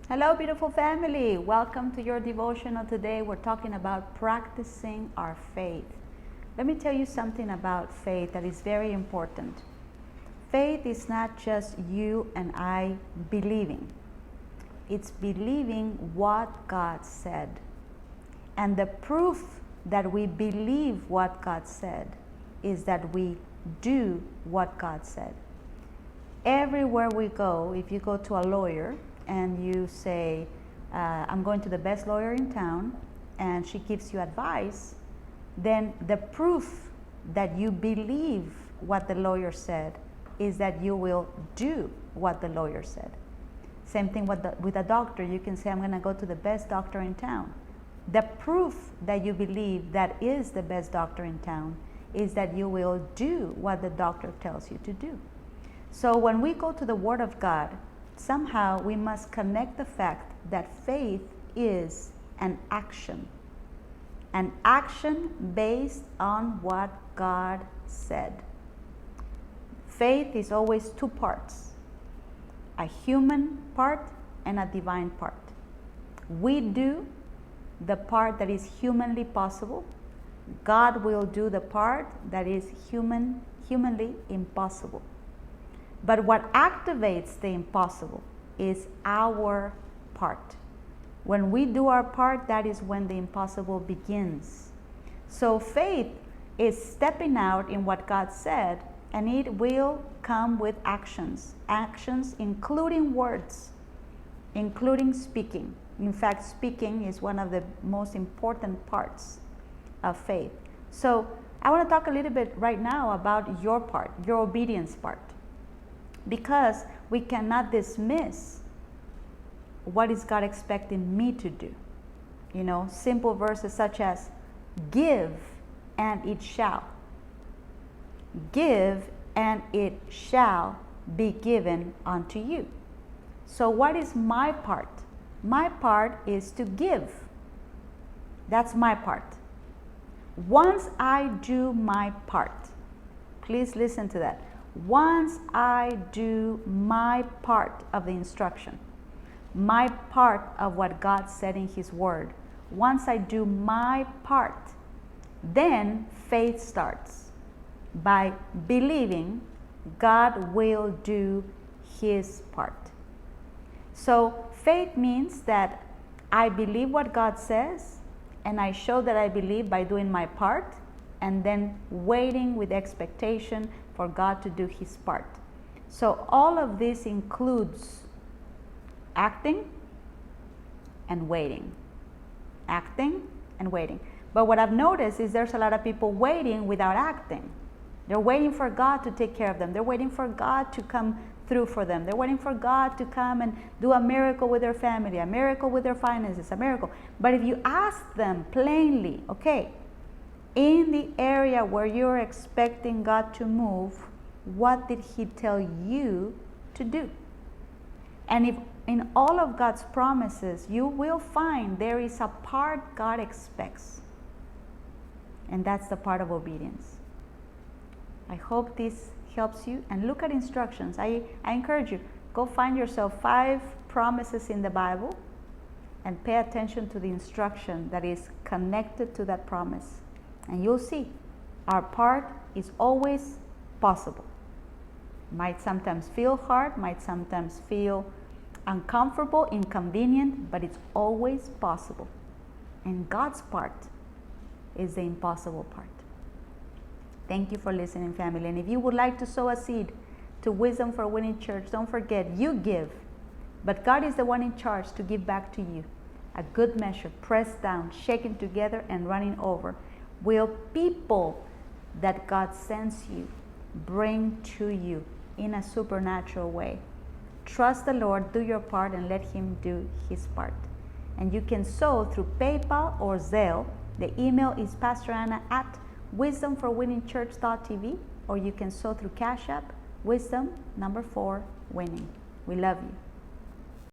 Hello, beautiful family. Welcome to your devotional today. We're talking about practicing our faith. Let me tell you something about faith that is very important. Faith is not just you and I believing, it's believing what God said. And the proof that we believe what God said is that we do what God said. Everywhere we go, if you go to a lawyer and you say, I'm going to the best lawyer in town, and she gives you advice, then the proof that you believe what the lawyer said is that you will do what the lawyer said. Same thing with a doctor. You can say, I'm going to go to the best doctor in town. The proof that you believe that is the best doctor in town is that you will do what the doctor tells you to do. So when we go to the Word of God, somehow we must connect the fact that faith is an action based on what God said. Faith is always two parts, a human part and a divine part. We do the part that is humanly possible. God will do the part that is humanly impossible. But what activates the impossible is our part. When we do our part, that is when the impossible begins. So faith is stepping out in what God said, and it will come with actions. Actions including words, including speaking. In fact, speaking is one of the most important parts of faith. So I want to talk a little bit right now about your part, your obedience part. Because we cannot dismiss what is God expecting me to do. You know, simple verses such as, give and it shall. Give and it shall be given unto you. So what is my part? My part is to give. That's my part. Once I do my part, please listen to that. Once I do my part of the instruction, my part of what God said in His Word, once I do my part, then faith starts by believing God will do His part. So faith means that I believe what God says, and I show that I believe by doing my part, and then waiting with expectation for God to do His part. So all of this includes acting and waiting. Acting and waiting. But what I've noticed is there's a lot of people waiting without acting. They're waiting for God to take care of them. They're waiting for God to come through for them. They're waiting for God to come and do a miracle with their family, a miracle with their finances, a miracle. But if you ask them plainly, okay, in the area where you're expecting God to move, what did He tell you to do? And if in all of God's promises, you will find there is a part God expects. And that's the part of obedience. I hope this helps you. And look at instructions. I encourage you, go find yourself 5 promises in the Bible and pay attention to the instruction that is connected to that promise. And you'll see our part is always possible. Might sometimes feel hard, might sometimes feel uncomfortable, inconvenient, but it's always possible. And God's part is the impossible part. Thank you for listening, family. And if you would like to sow a seed to Wisdom for Winning Church, don't forget, you give. But God is the one in charge to give back to you. A good measure, pressed down, shaken together, and running over, will people that God sends you bring to you in a supernatural way. Trust the Lord, do your part, and let Him do His part. And you can sow through PayPal or Zelle. The email is pastorana@wisdomforwinningchurch.tv, or you can sow through Cash App, Wisdom 4 Winning. We love you.